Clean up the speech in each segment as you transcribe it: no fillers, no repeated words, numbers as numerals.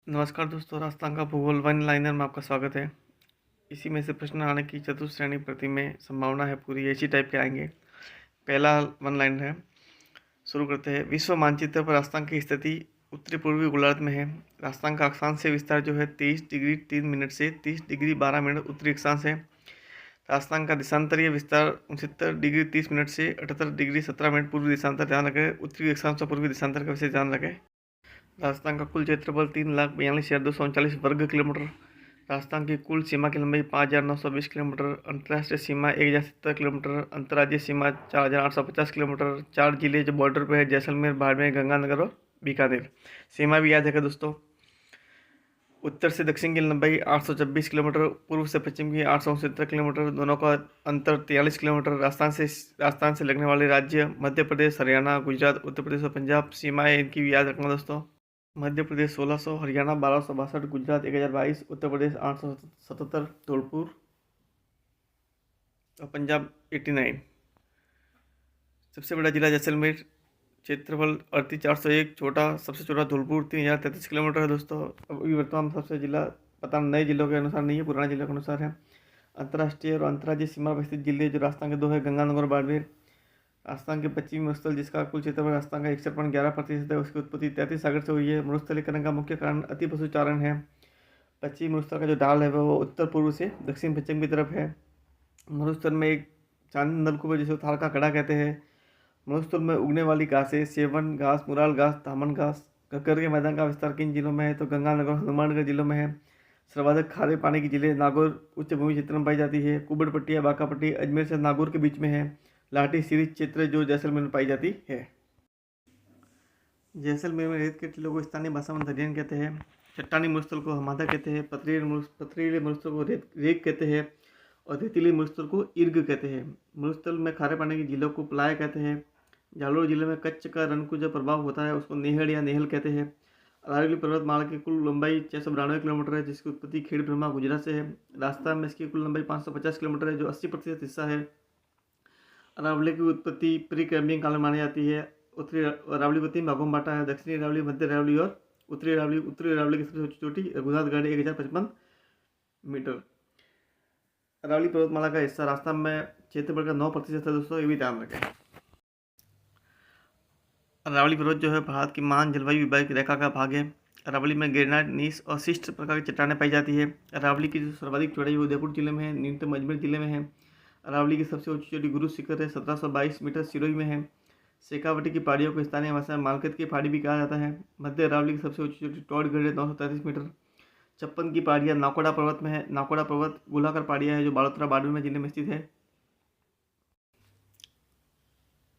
नमस्कार दोस्तों, राजस्थान का भूगोल वन लाइनर में आपका स्वागत है। इसी में से प्रश्न आने की चतुश्रेणी प्रति में संभावना है पूरी, ऐसी टाइप के आएंगे। पहला वन लाइनर है, शुरू करते हैं। विश्व मानचित्र पर राजस्थान की स्थिति उत्तरी पूर्वी गोलार्ध में है। राजस्थान का अक्षांश से विस्तार जो है 23 डिग्री 3 मिनट से 30 डिग्री 12 मिनट उत्तरी अक्षांश है। राजस्थान का देशांतरीय विस्तार 69 डिग्री 30 मिनट से 78 डिग्री 17 मिनट पूर्वी देशांतर, ध्यान रखें उत्तरी अक्षांश और पूर्वी देशांतर का विशेष ध्यान रखें। राजस्थान का कुल क्षेत्रफल 3,42,239 वर्ग किलोमीटर। राजस्थान की कुल सीमा की लंबाई 5,920 किलोमीटर। अंतर्राष्ट्रीय सीमा 1,070 किलोमीटर। अंतर्राज्यीय सीमा 4,850 किलोमीटर। 4 जिले जो बॉर्डर पे है, जैसलमेर, बाड़मेर, गंगानगर और बीकानेर। सीमा भी याद रखें दोस्तों। उत्तर से दक्षिण की लंबाई 826 किलोमीटर, पूर्व से पश्चिम की 869 किलोमीटर, दोनों का अंतर 43 किलोमीटर। राजस्थान से लगने वाले राज्य मध्य प्रदेश, हरियाणा, गुजरात, उत्तर प्रदेश और पंजाब। सीमाएं इनकी भी याद रखना दोस्तों। मध्य प्रदेश 1600, हरियाणा 1262, गुजरात 1022, उत्तर प्रदेश 877, धौलपुर और पंजाब 89। सबसे बड़ा जिला जैसलमेर, क्षेत्रफल 38,401, सबसे छोटा धौलपुर 3,033 किलोमीटर है दोस्तों। अभी वर्तमान सबसे जिला पता नए जिलों के अनुसार नहीं है, पुराने जिलों के अनुसार है। अंतर्राष्ट्रीय और अंतर्राज्यीय सीमा पर स्थित जिले जो राजस्थान के दो है, गंगानगर और बाड़मेर। राजस्थान के पश्चिमी मरुस्थल, जिसका कुल क्षेत्रफल राजस्थान का 61.11% है, उसकी उत्पत्ति 33 सागर से हुई है। मरुस्थलीकरण का मुख्य कारण अति पशुचारण है। पश्चिमी मरुस्थल का जो ढाल है वो उत्तर पूर्व से दक्षिण पश्चिम की तरफ है। मरुस्थल में एक चांदी नलकूप है जिसे थाल का कड़ा कहते हैं। मरुस्थल में उगने वाली घासें सेवन घास, मुराल घास, दामन घास। घग्गर के मैदान का विस्तार किन जिलों में है, तो गंगानगर और हनुमानगढ़ जिलों में है। सर्वाधिक खारे पानी की जिले नागौर उच्च भूमि क्षेत्र में पाई जाती है। कुबड़ पट्टी, बांका पट्टी अजमेर से नागौर के बीच में है। लाठी सीरीज क्षेत्र जो जैसलमेर में पाई जाती है। जैसलमेर में रेत के टीलों को स्थानीय भाषा में दरियन कहते हैं। चट्टानी मरुस्थल को हमादा कहते हैं। पथरीले मरुस्थल को रेत कहते हैं और रेतीली मरुस्थल को इर्ग कहते हैं। मरुस्थल में खारे पानी की झीलों को प्लाय कहते हैं। जालोर जिले में कच्छ का रन को जो प्रभाव होता है उसको नेहड़ या नेहल कहते हैं। अरावली पर्वतमाला की कुल लंबाई 692 किलोमीटर है, जिसकी उत्पत्ति खेड़ ब्रह्मा गुजरात से है। राजस्थान में इसकी कुल लंबाई 550 किलोमीटर है, जो 80% हिस्सा है। अरावली की उत्पत्ति प्री कैम्बियम काल में मानी जाती है। उत्तरी अरावली को 3 भागों में बांटा है, दक्षिणी अरावली, मध्य अरावली और उत्तरी अरावली। उत्तरी अरावली की सबसे चोटी रघुनाथगढ़ 1055 मीटर। अरावली पर्वतमाला का हिस्सा राजस्थान में क्षेत्रफल का 9% है दोस्तों, ये भी ध्यान रखें। अरावली पर्वत जो है भारत की महान जलवायु विभाग की रेखा का भाग है। अरावली में गिरनार, नीस और शिष्ट प्रकार की चट्टानें पाई जाती है। अरावली की जो सर्वाधिक चौड़ाई वो उदयपुर जिले में है, न्यूनतम अजमेर जिले में है। अरावली की सबसे ऊंची चोटी गुरु शिखर है, 1722 मीटर, सिरोही में है। शेखावटी की पहाड़ियों को स्थानीय भाषा में मालकत की पहाड़ी भी कहा जाता है। मध्य अरावली की सबसे ऊंची चोटी टोडगढ़ है, 933 मीटर। 56 की पहाड़ियाँ नाकोड़ा पर्वत में है। नाकोड़ा पर्वत गोलाकार पहाड़ियाँ है जो बालोतरा बाड़मेर जिले में स्थित है।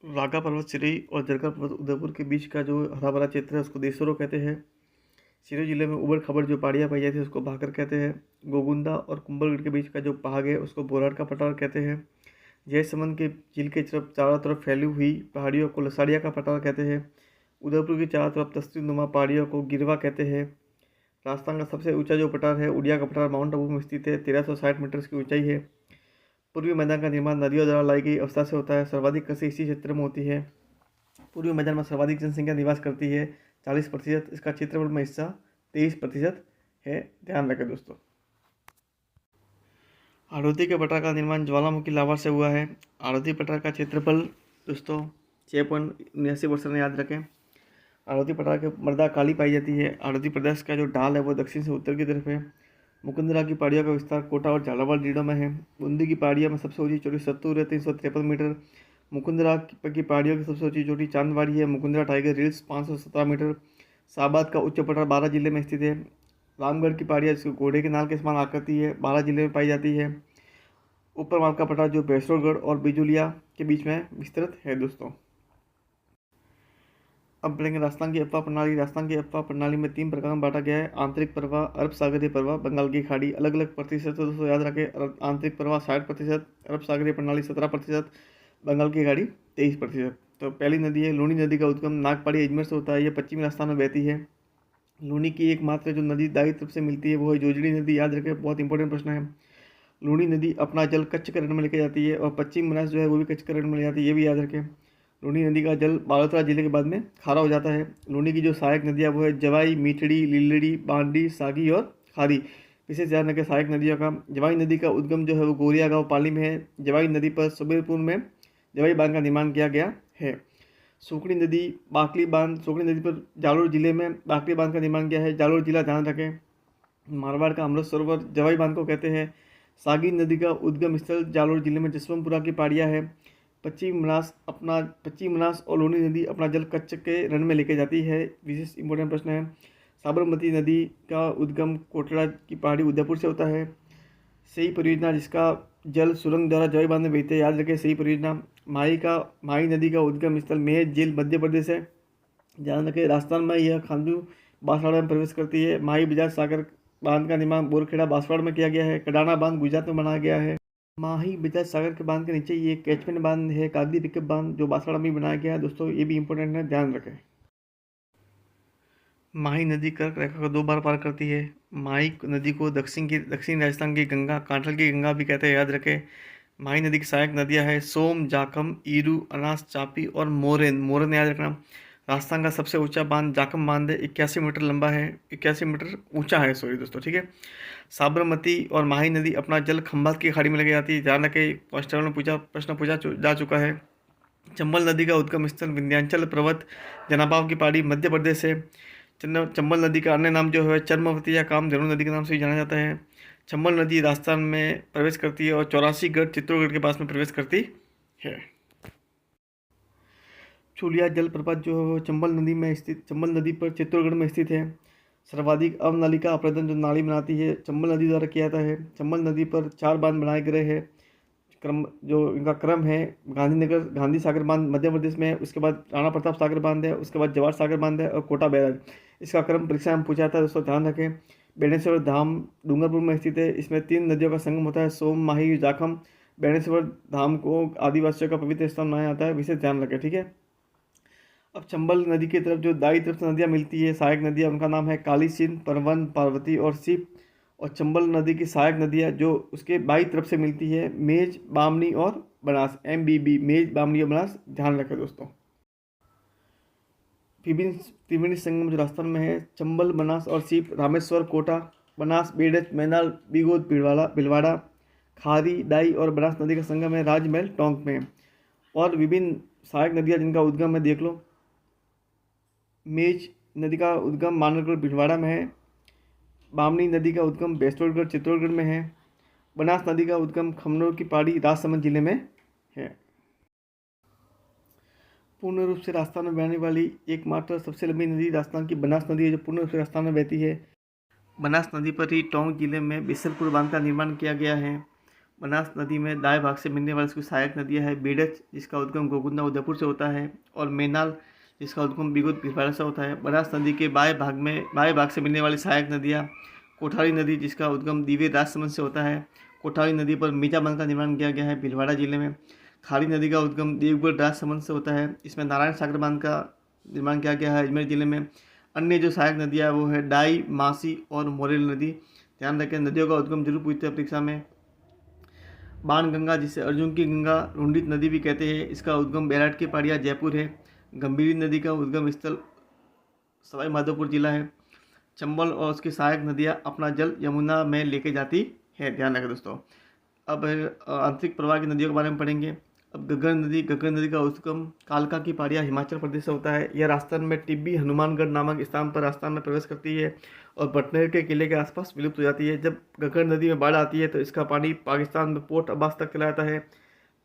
वाघा पर्वत सिरोही और जरगा पर्वत उदयपुर के बीच का जो हरा भरा क्षेत्र है उसको देशोरो कहते हैं। सिरोही जिले में उबड़ खबड़ जो पहाड़ियाँ पाई जाती है उसको भाकर कहते हैं। गोगुंदा और कुंभलगढ़ के बीच का जो पहाड़ है उसको बोराड़ का पठार कहते हैं। जयसमंद के झील के चारों तरफ फैली हुई पहाड़ियों को लसाड़िया का पठार कहते हैं। उदयपुर की चारों तरफ तस्ती नुमा पहाड़ियों को गिरवा कहते हैं। राजस्थान का सबसे ऊंचा जो पठार है उड़िया का पठार माउंट आबू में स्थित है, 1360 मीटर की ऊंचाई है। पूर्वी मैदान का निर्माण नदियों द्वारा लाई गई अवस्था से होता है। सर्वाधिक कृषि इसी क्षेत्र में होती है। पूर्वी मैदान में सर्वाधिक जनसंख्या निवास करती है, 40%। इसका क्षेत्रफल में हिस्सा 23% है, ध्यान रखें दोस्तों। हाड़ौती के पठार का निर्माण ज्वालामुखी लावा से हुआ है। हाड़ौती पठार का क्षेत्रफल दोस्तों 6.79% याद रखें। हाड़ौती पठार के मृदा काली पाई जाती है। हाड़ौती प्रदेश का जो ढाल है वो दक्षिण से उत्तर की तरफ है। मुकुंदरा की पहाड़ियों का विस्तार कोटा और झालावाड़ जिलों में है। बूंदी की पहाड़ियों में सबसे ऊंची चोटी सत्तूर है, 353 मीटर। मुकुंदरा की पहाड़ियों की सबसे ऊंची चोटी चांदवाड़ी है। Mukundra tiger hills 517 metre. Shahabad का उच्च पठार 12 जिले में स्थित है। रामगढ़ की पहाड़ियाँ जिसको घोड़े के नाल के समान आकृति है, 12 जिले में पाई जाती है। ऊपर माल का पठार जो भैंसोरगढ़ और बिजुलिया के बीच में विस्तृत है दोस्तों। अब पढ़ेंगे राजस्थान की अफवाह प्रणाली। राजस्थान की अफवाह प्रणाली में 3 प्रकार में बांटा गया है। आंतरिक प्रवाह, अरब सागरीय प्रवाह, बंगाल की खाड़ी। अलग अलग प्रतिशत तो दोस्तों याद रखें। आंतरिक प्रवाह 60%, अरब सागरीय प्रणाली 17%, बंगाल की खाड़ी 23%। तो पहली नदी है लूनी नदी का उद्गम नागपाड़ी अजमेर से होता है। यह पश्चिमी राजस्थान में बहती है। लूनी की एकमात्र जो नदी दाई तरफ से मिलती है वो है जोजड़ी नदी, याद रखें, बहुत इंपॉर्टेंट प्रश्न है। लूनी नदी अपना जल कच्छ करण में लेके जाती है और पश्चिम बनास जो है वो भी कच्छ करण में ले जाती है, ये भी याद रखें। लूनी नदी का जल बालोतरा जिले के बाद में खारा हो जाता है। लूनी की जो सहायक नदियाँ वो है जवाई, मीठड़ी, लीलड़ी, बांडी, सागी और खारी। विशेष ध्यान रखें सहायक नदियों का। जवाई नदी का उद्गम जो है वो गोरिया गांव पाली में है। जवाई नदी पर सुबेरपुर में जवाई बांध का निर्माण किया गया है। सूखड़ी नदी बाकली बांध, सूखड़ी नदी पर जालोर जिले में बाकली बांध का निर्माण किया है। जालोर जिला ध्यान रखें। मारवाड़ का अमृत सरोवर जवाई बांध को कहते हैं। सागी नदी का उद्गम स्थल जालोर जिले में जसवंतपुरा की पहाड़ियाँ है। पश्चिम मनास और लूनी नदी अपना जल कच्छ के रण में लेके जाती है। विशेष इंपॉर्टेंट प्रश्न है। साबरमती नदी का उद्गम कोटड़ा की पहाड़ी उदयपुर से होता है। सही परियोजना जिसका जल सुरंग द्वारा जवाई बांध में बहते हैं, याद रखें सही परियोजना। माही नदी का उद्गम स्थल मेज झील मध्य प्रदेश है। ध्यान रखें राजस्थान में यह खांडू बांसवाड़ा में प्रवेश करती है। माही बजाज सागर बांध का निर्माण बोरखेड़ा बांसवाड़ा में किया गया है। कडाना बांध गुजरात में बनाया गया है। माही बजाज सागर के बांध के नीचे ये कैचमेंट बांध है कागदी पिकअप बांध जो बांसवाड़ा में बनाया गया है। दोस्तों ये भी इंपॉर्टेंट है, ध्यान रखें। माही नदी कर्क रेखा को 2 बार पार करती है। माही नदी को दक्षिण राजस्थान की गंगा, कांठल की गंगा भी कहते हैं, याद रखें। माही नदी की सहायक नदियां है सोम, जाखम, ईरू, अनास, चापी और मोरेन। मोरेन याद रखना। राजस्थान का सबसे ऊंचा बांध जाखम बांध है, 81 मीटर लंबा है, 81 मीटर ऊंचा है, सॉरी दोस्तों, ठीक है। साबरमती और माही नदी अपना जल खंभात की खाड़ी में लेके जाती है। ध्यान रखें क्वेश्चन में प्रश्न पूछा जा चुका है। चंबल नदी का उद्गम स्थल विंध्याचल पर्वत जनाबाव की पहाड़ी मध्य प्रदेश है। चंबल नदी का अन्य नाम जो है चर्मवती या कामधेनु नदी के नाम से भी जाना जाता है। चंबल नदी राजस्थान में प्रवेश करती है और 84 चित्तौड़गढ़ के पास में प्रवेश करती है। चूलिया जलप्रपात जो है वो चंबल नदी पर चित्तौड़गढ़ में स्थित है। सर्वाधिक अवनालिका अप्रदन जो नाली बनाती है चंबल नदी द्वारा किया जाता है। चंबल नदी पर 4 बांध बनाए गए हैं। इनका क्रम है गांधी सागर बांध मध्य प्रदेश में है, उसके बाद राणा प्रताप सागर बांध है, उसके बाद जवाहर सागर बांध है और कोटा बैराज। इसका क्रम परीक्षा में पूछा जाता है, दोस्तों ध्यान रखें। बेणेश्वर धाम डूंगरपुर में स्थित है। इसमें 3 नदियों का संगम होता है सोम, माही, जाखम। बेणेश्वर धाम को आदिवासियों का पवित्र स्थान माना जाता है, विशेष ध्यान रखें, ठीक है। अब चंबल नदी की तरफ जो दाई तरफ से नदियाँ मिलती है सहायक नदियाँ, उनका नाम है काली सिंध, परवन, पार्वती और सिप। और चंबल नदी की सहायक नदियाँ जो उसके बाई तरफ से मिलती है मेज, बामनी और बनास, MBB, मेज, बामनी और बनास, ध्यान रखें दोस्तों। त्रिवेणी संगम जो राजस्थान में है चंबल, बनास और सीप, रामेश्वर, कोटा, बनास, बेड़च, मैनाल, बिगोद, भिलवाड़ा, खारी, डाई और बनास नदी का संगम है राजमहल टोंक में। और विभिन्न सहायक नदियाँ जिनका उद्गम है देख लो। मेज नदी का उद्गम मानवगढ़ भिलवाड़ा में है। बामनी नदी का उद्गम बेस्तोड़गढ़ चित्तौड़गढ़ में है। बनास नदी का उद्गम खमनोर की पहाड़ी राजसमंद जिले में है। पूर्ण रूप से राजस्थान में बहने वाली एकमात्र सबसे लंबी नदी राजस्थान की बनास नदी है जो पूर्ण रूप से राजस्थान में बहती है। बनास नदी पर ही टोंक जिले में बिसरपुर बांध का निर्माण किया गया है। बनास नदी में दाएं भाग से मिलने वाली इसकी सहायक नदियाँ है बेड़च जिसका उद्गम गोगुंदा उदयपुर से होता है और मैनाल जिसका उद्गम बिगुद भिलवाड़ा से होता है। बनास नदी के बाएं भाग से मिलने वाली सहायक नदियाँ कोठारी नदी जिसका उद्गम दिवे राजसमंद से होता है। कोठारी नदी पर मीजा बांध का निर्माण किया गया है भिलवाड़ा जिले में। खारी नदी का उद्गम देवगढ़ राजसमंद से होता है। इसमें नारायण सागर बांध का निर्माण किया गया है अजमेर जिले में। अन्य जो सहायक नदियाँ वो है डाई, मासी और मोरेल नदी। ध्यान रखें नदियों का उद्गम जरूर पूछते हैं परीक्षा में। बाण गंगा जिसे अर्जुन की गंगा रुंडित नदी भी कहते हैं, इसका उद्गम बैराट की पहाड़ियाँ जयपुर है। गंभीरी नदी का उद्गम स्थल सवाई माधोपुर जिला है। चंबल और उसकी सहायक नदियाँ अपना जल यमुना में लेके जाती है, ध्यान रखें दोस्तों। अब आंतरिक प्रवाह की नदियों के बारे में पढ़ेंगे। अब घग्गर नदी का उद्गम कालका की पहाड़ियाँ हिमाचल प्रदेश से होता है। यह राजस्थान में टिब्बी हनुमानगढ़ नामक स्थान पर राजस्थान में प्रवेश करती है और बटनेर के किले के आसपास विलुप्त हो जाती है। जब घग्गर नदी में बाढ़ आती है तो इसका पानी पाकिस्तान में पोर्ट अब्बास तक चला जाता है।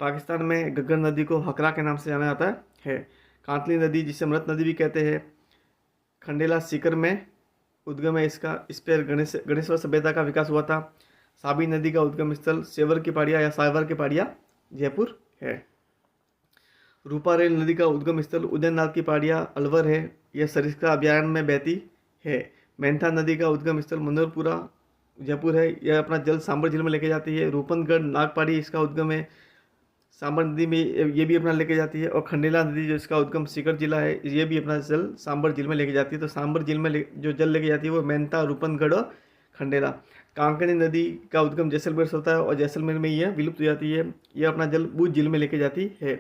पाकिस्तान में घग्गर नदी को हकरा के नाम से जाना जाता है। कांतली नदी जिसे मृत नदी भी कहते हैं खंडेला सीकर में उद्गम है इसका। इस पर गणेश्वर सभ्यता का विकास हुआ था। साबी नदी का उद्गम स्थल सेवर की पहाड़ियाँ या साइवर की पहाड़ियाँ जयपुर है। रूपारेल नदी का उद्गम स्थल उदयनाथ की पहाड़ियाँ अलवर है, यह सरिस्का अभयारण्य में बहती है। मेंथा नदी का उद्गम स्थल मनोरपुरा जयपुर है, यह अपना जल सांबर झील में लेके जाती है। रूपनगढ़ नागपाड़ी इसका उद्गम है, सांबर नदी में ये भी अपना लेके जाती है। और खंडेला नदी जो इसका उद्गम सीकर जिला है, ये भी अपना जल सांबर झील में लेके जाती है। तो सांबर झील में जो जल लेके जाती है वो मेंथा, रूपनगढ़ और खंडेला। कांकणी नदी का उद्गम जैसलमेर से होता है और जैसलमेर में यह विलुप्त हो जाती है। यह अपना जल बूझ झील में लेके जाती है।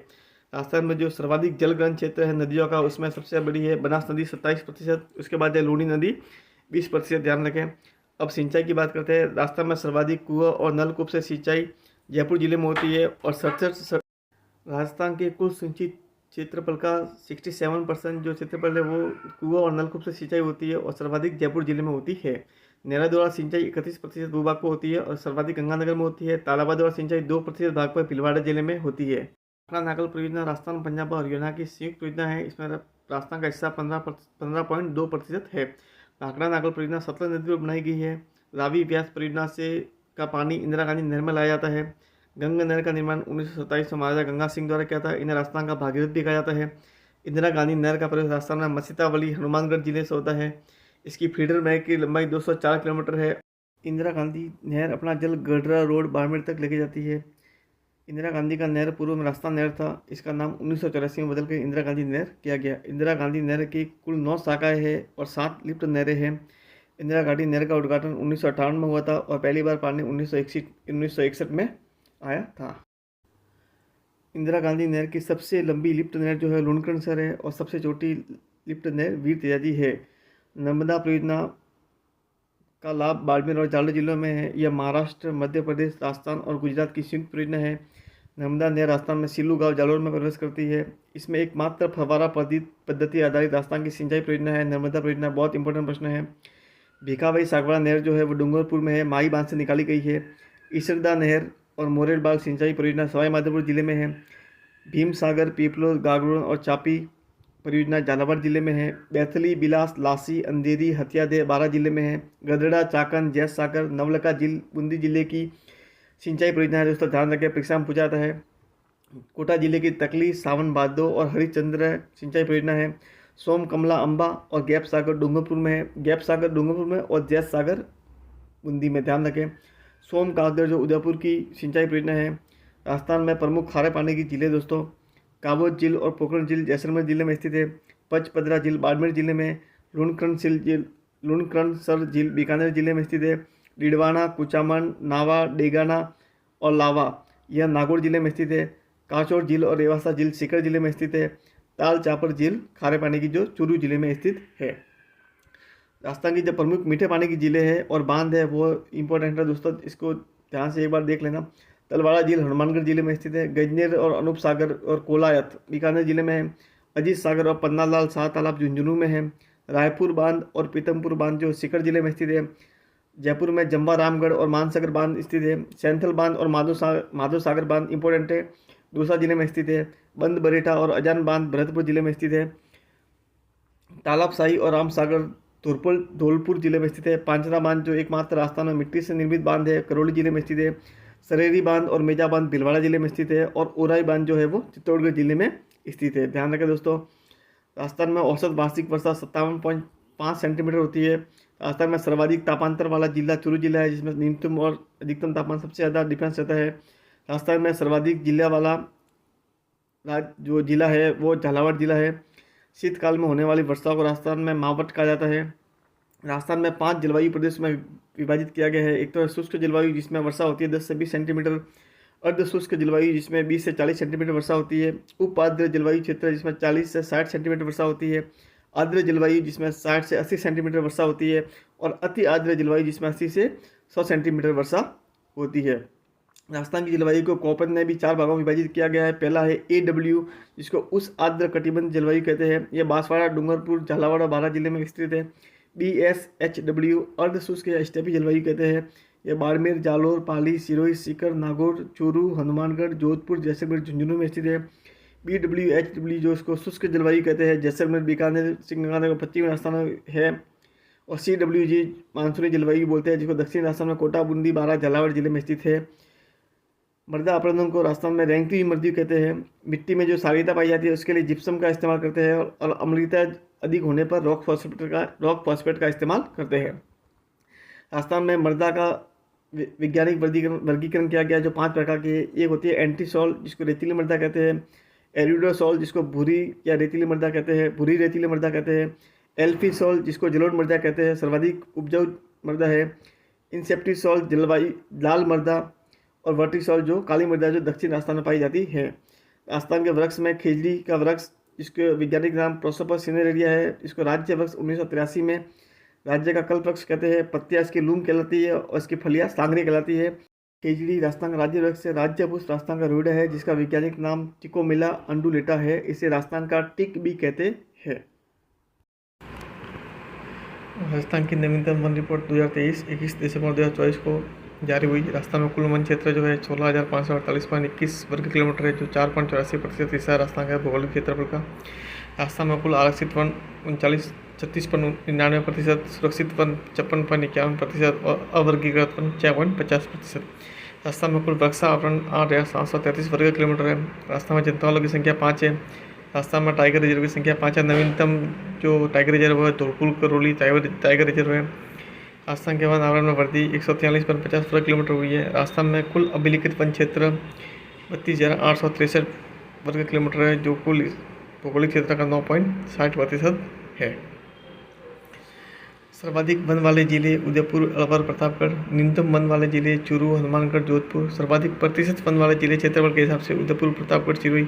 राजस्थान में जो सर्वाधिक जल ग्रहण क्षेत्र है नदियों का, उसमें सबसे बड़ी है बनास नदी 27%, उसके बाद है लूनी नदी 20%, ध्यान रखें। अब सिंचाई की बात करते हैं। राजस्थान में सर्वाधिक कुआं और नलकूप से सिंचाई जयपुर जिले में होती है और 67, राजस्थान के कुल सिंचित क्षेत्रफल का 67% जो क्षेत्रफल है वो कुआं और नलकूप से सिंचाई होती है और सर्वाधिक जयपुर जिले में होती है। नहरों द्वारा सिंचाई 31% भूभाग को होती है और सर्वाधिक गंगानगर में होती है। तालाबों द्वारा सिंचाई 2% भाग पर भीलवाड़ा जिले में होती है। भाखड़ा नागल परियोजना राजस्थान, पंजाब और हरियाणा की संयुक्त परियोजना है। इसमें राजस्थान का हिस्सा 15.2% है। भाखड़ा नागल परियोजना सतलज नदी पर बनाई गई है। रावी व्यास परियोजना से का पानी इंदिरा गांधी नहर में लाया जाता है। गंगा नहर का निर्माण 1927 में महाराजा गंगा सिंह द्वारा किया था। इन्हें राजस्थान का भागीरथ भी कहा जाता है। इंदिरा गांधी नहर का प्रयोग राजस्थान में मसीतावली हनुमानगढ़ जिले से होता है। इसकी फीडर नहर की लंबाई 204 किलोमीटर है। इंदिरा गांधी नहर अपना जल गडरा रोड बाड़मेर तक लेके जाती है। इंदिरा गांधी का नहर पूर्व में राजस्थान नहर था। इसका नाम 1984 में बदलकर इंदिरा गांधी नहर किया गया। इंदिरा गांधी नहर की कुल 9 शाखाएं हैं और 7 लिफ्ट नहरें हैं। इंदिरा गांधी नहर का उद्घाटन 1958 में हुआ था और पहली बार पानी 1961 में आया था। इंदिरा गांधी नहर की सबसे लंबी लिफ्ट नहर जो है लुणकरणसर है और सबसे छोटी लिफ्ट नहर वीर तेजाजी है। नर्मदा परियोजना का लाभ बाड़मेर और जालौर जिलों में है। यह महाराष्ट्र, मध्य प्रदेश, राजस्थान और गुजरात की संयुक्त परियोजना है। नर्मदा नहर राजस्थान में सिल्लू गांव जालौर में प्रवेश करती है। इसमें एकमात्र फव्वारा पद्धति आधारित राजस्थान की सिंचाई परियोजना है। नर्मदा परियोजना बहुत इंपॉर्टेंट प्रश्न है। भीखाबाई सागवाड़ा नहर जो है वो डूंगरपुर में है, माई बांध से निकाली गई है। ईसरदा नहर और मोरेल बाग सिंचाई परियोजना सवाई माधोपुर जिले में है। भीम सागर, पीपलोद, गागरोन और चापी परियोजना झालावाड़ जिले में है। बैथली, बिलास, लासी, अंधेरी, हथियादेह 12 जिले में है। गदड़ा, चाकन, जैस सागर, नवलखा जिल बूंदी जिले की सिंचाई परियोजना है। दोस्तों ध्यान रखें, परीक्षा में पूछा जाता है। कोटा जिले की तकली, सावन भादो और हरिचंद्र सिंचाई परियोजना है। सोम, कमला, अंबा और गैप सागर डूंगरपुर में है। गैप सागर डूंगरपुर में और जैस सागर बूंदी में, ध्यान रखें। सोम कागदर जो उदयपुर की सिंचाई परियोजना है। राजस्थान में प्रमुख खारे पानी की झीलें दोस्तों काबोज झील और पोखरण झील जैसलमेर जिले में स्थित है। पचपदरा झील बाड़मेर जिले में। लुणकरणसर झील बीकानेर जिले में स्थित है। डिडवाना, कुचामन, नावा, डेगाना और लावा यह नागौर जिले में स्थित है। काचौर झील और रेवासा झील सीकर जिले में स्थित है। ताल चापर झील खारे पानी की जो चूरू जिले में स्थित है। राजस्थान की जो प्रमुख मीठे पानी की झीलें हैं और बांध है वो इंपॉर्टेंट है दोस्तों, इसको ध्यान से एक बार देख लेना। तलवाड़ा झील हनुमानगढ़ जिले में स्थित है। गजनेर और अनूप सागर और कोलायत बीकानेर जिले में है। अजीत सागर और पन्नालाल शाह तालाब झुंझुनू में है। रायपुर बांध और पीतमपुर बांध जो सीकर जिले में स्थित है। जयपुर में जम्बा रामगढ़ और मानसागर बांध स्थित है। सैंथल बांध और माधव सागर बांध इंपॉर्टेंट है, दूसरा जिले में स्थित है। बंद बरेठा और अजान बांध भरतपुर जिले में स्थित है। तालाबशाही और राम सागर धौलपुर जिले में स्थित है। पांचना बांध जो एकमात्र राजस्थान में मिट्टी से निर्मित बांध है, करौली जिले में स्थित है। सरेरी बांध और मेजा बांध भीलवाड़ा जिले में स्थित है और ओराई बांध जो है वो चित्तौड़गढ़ जिले में स्थित है। ध्यान रखें दोस्तों, राजस्थान में औसत वार्षिक वर्षा 57.5 सेंटीमीटर होती है। राजस्थान में सर्वाधिक तापांतर वाला जिला चूरू जिला है, जिसमें न्यूनतम और अधिकतम तापमान सबसे ज़्यादा डिफरेंस रहता है। राजस्थान में सर्वाधिक जिला वाला जो जिला है वो झालावाड़ जिला है। शीतकाल में होने वाली वर्षा को राजस्थान में मावट कहा जाता है। राजस्थान में 5 जलवायु प्रदेश में विभाजित किया गया है। एक तो है शुष्क जलवायु जिसमें वर्षा होती है 10 से 20 सेंटीमीटर। अर्ध शुष्क जलवायु जिसमें 20 से 40 सेंटीमीटर वर्षा होती है। उप आर्द्र जलवायु क्षेत्र जिसमें 40 से 60 सेंटीमीटर वर्षा होती है। आर्द्र जलवायु जिसमें 60 से 80 सेंटीमीटर वर्षा होती है और अति आर्द्र जलवायु जिसमें 80 से 100 सेंटीमीटर वर्षा होती है। राजस्थान की जलवायु को कोपन ने भी 4 भागों में विभाजित किया गया है। पहला है AW जिसको उस आर्द्र कटिबंध जलवायु कहते हैं। यह बांसवाड़ा, डूंगरपुर, झालावाड़ और बारां जिले में स्थित है। BSHW अर्ध शुष्क या स्टेपी जलवायु कहते हैं। यह बाड़मेर, जालोर, पाली, सिरोही, सीकर, नागौर, चूरू, हनुमानगढ़, जोधपुर, जैसलमेर, झुंझुनू में स्थित है। BWHW जो इसको शुष्क जलवायु कहते हैं, जैसलमेर, बीकानेर, सिंहगंगा और पश्चिमी राजस्थान में है। और CWG मानसूनी जलवायु बोलते हैं, जिसको दक्षिण राजस्थान में कोटा, बूंदी, बारां, झालावाड़ जिले में स्थित है। मृदा अपरदन को राजस्थान में रेंगती हुई मृदा कहते हैं। मिट्टी में जो क्षारीयता पाई जाती है उसके लिए जिप्सम का इस्तेमाल करते हैं और अम्लीयता अधिक होने पर रॉक फॉस्फेट का इस्तेमाल करते हैं। राजस्थान में मृदा का वैज्ञानिक वर्गीकरण किया गया जो 5 प्रकार के। एक होती है एंटीसॉल जिसको रेतीली मृदा कहते हैं। एरिडोसॉल जिसको भूरी या रेतीली मृदा कहते हैं, भूरी रेतीली मृदा कहते हैं। एल्फीसॉल जिसको जलोढ़ मृदा कहते हैं, सर्वाधिक उपजाऊ मृदा है। इंसेप्टिसॉल जलवायु लाल मृदा और वर्टिसॉल जो काली मृदा जो दक्षिण राजस्थान में पाई जाती है। राजस्थान के वृक्ष में खेजड़ी का वृक्ष, इसके वैज्ञानिक नाम प्रोसोपस सिनेरेरिया है। इसको राज्य वृक्ष 1983 में राज्य का कल्प वृक्ष कहते हैं। पत्तियां इसकी लूम कहलाती है और इसकी फलियां सांगरी कहलाती है। खेजड़ी राजस्थान का राज्य वृक्ष है। राज्य पुष्प राजस्थान का रोड है, जिसका वैज्ञानिक नाम टिकोमिला अंडुलेटा है। इसे राजस्थान का टिक भी कहते हैं। राजस्थान की नवीनतम वन रिपोर्ट 2023 21 दिसंबर 2024 को जारी हुई। राजस्थान में कुल वन क्षेत्र जो है 16,548.21 वर्ग किलोमीटर है, जो 4.84% हिस्सा है राजस्थान का भौगोलिक क्षेत्रफल का। राजस्थान में कुल आरक्षित वन 36.99%, सुरक्षित वन 56.51% और अवर्गीकृत वन 6.50%। राजस्थान में कुल वृक्षावरण 8,733 वर्ग किलोमीटर है। राजस्थान में जनता वालों की संख्या 5 है। राजस्थान में टाइगर रिजर्व की संख्या 5 है। नवीनतम जो टाइगर रिजर्व है धौलपुर करौली टाइगर रिजर्व है। राजस्थान के वन आवरण में वृद्धि 143.50 वर्ग किलोमीटर हुई है। राजस्थान में कुल अभिलिखित वन क्षेत्र 32,863 वर्ग किलोमीटर है, जो कुल भौगोलिक क्षेत्र का 9.60% है। सर्वाधिक वन वाले जिले उदयपुर, अलवर, प्रतापगढ़। न्यूनतम वन वाले जिले चूरू, हनुमानगढ़, जोधपुर। सर्वाधिक प्रतिशत वन वाले जिले क्षेत्रफल के हिसाब से उदयपुर, प्रतापगढ़, सिरोही।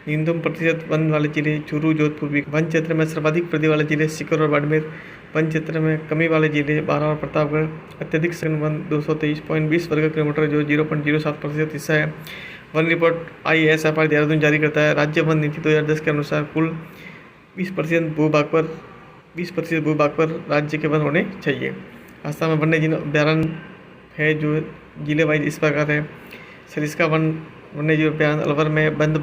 न्यूनतम प्रतिशत वन वाले जिले चूरू, जोधपुर। वन क्षेत्र में सर्वाधिक वृद्धि वाले जिले सीकर और बाड़मेर। वन क्षेत्र में कमी वाले जिले बारां और प्रतापगढ़। अत्यधिक सघन वन 223.20 वर्ग किलोमीटर, जो 0.07% हिस्सा है। वन रिपोर्ट ISFR देहरादून जारी करता है। राज्य वन नीति 2010 के अनुसार कुल 20% भूभाग पर राज्य के वन होने चाहिए। राजस्थान में वन्य जीव अभ्यारण्य है, जो जिले वाइज इस प्रकार है। सरिस्का वन्य जीव अभ्यारण्य अलवर में, बंद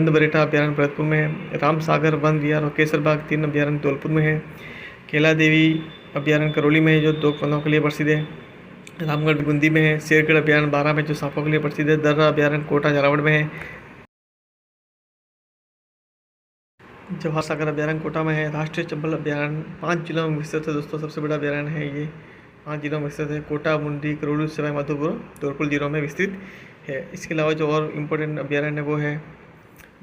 बरेटा अभ्यारण्य भरतपुर में है। रामसागर वन विहार और केसरबाग 3 अभ्यारण्य धौलपुर में है। केला देवी अभ्यारण्य करौली में है, जो 2 वनों के लिए प्रसिद्ध है। रामगढ़ बूंदी में है। शेरगढ़ अभ्यारण्य 12 में, जो सांपों के लिए प्रसिद्ध है। दर्रा अभ्यारण्य कोटा झालावाड़ में है। जवाहर सागर अभ्यारण्य कोटा में है। राष्ट्रीय चंबल अभ्यारण्य 5 जिलों में विस्तृत है दोस्तों, सबसे बड़ा अभ्यारण्य है ये। 5 जिलों में विस्तृत है। कोटा, मुंडी, करौली, सवाई माधोपुर, धौलपुर जिलों में विस्तृत है। इसके अलावा जो और इम्पोर्टेंट अभ्यारण्य है वो है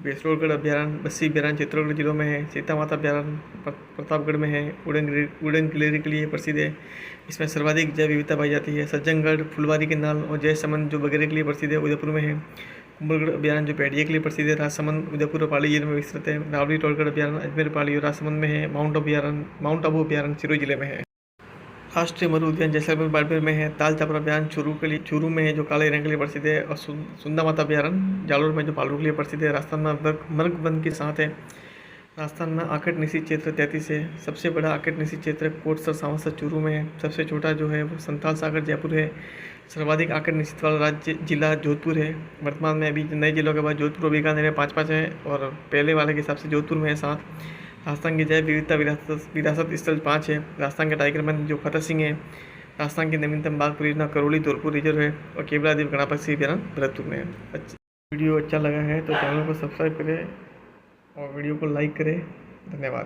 बेसरोगढ़ अभ्यारण्य, बस्सी अभ्यारण्य चित्तौड़गढ़ जिलों में है। सीता माता अभ्यारण्य प्रतापगढ़ में है। उड़न गिलेरी के लिए प्रसिद्ध है। इसमें सर्वाधिक जैव विविधता पाई जाती है। सज्जनगढ़, फुलवारी केनाल और जयसमंद जो वगैरह के लिए प्रसिद्ध है, उदयपुर में है। कुंभलगढ़ अभ्यारण्य जो भेड़िए के लिए प्रसिद्ध है, राजसमंद, उदयपुर और पाली जिले में विस्तृत है। रावली टोलगढ़ अभ्यारण्य अजमेर, पाली और राजसमंद में है। माउंट आबू अभ्यारण्य सिरोही जिले में है। राष्ट्रीय मरु उद्यान जैसलमेर बाड़मेर में है। ताल चापर अभ्यारण्य चूरू में है, जो काले हिरण के लिए प्रसिद्ध है। और सुंदा माता अभ्यारण्य जालोर में, जो भालू के लिए प्रसिद्ध है। राजस्थान में मर्ग वन के साथ है। राजस्थान में आकट निषिद्ध क्षेत्र 33 है। सबसे बड़ा आकट निषिद्ध क्षेत्र कोटसर सांवसर चूरू में है। सबसे छोटा जो है वो संथाल सागर जयपुर है। सर्वाधिक आकट निषिद्ध वाला जिला जोधपुर है। वर्तमान में अभी नए जिलों के बाद जोधपुर और बीकानेर में 5-5 है, और पहले वाले के हिसाब से जोधपुर में है 7। राजस्थान की जैव विविधता विरासत स्थल 5 है। राजस्थान के टाइगर वन जो फतेह सिंह है। राजस्थान की नवीनतम बाघ परियोजना करौली धौलपुर रिजर्व है। और केवलादेव गणापक्षी अभ्यारण्य भरतपुर में है। वीडियो अच्छा लगा है तो चैनल को सब्सक्राइब करें और वीडियो को लाइक करें। धन्यवाद।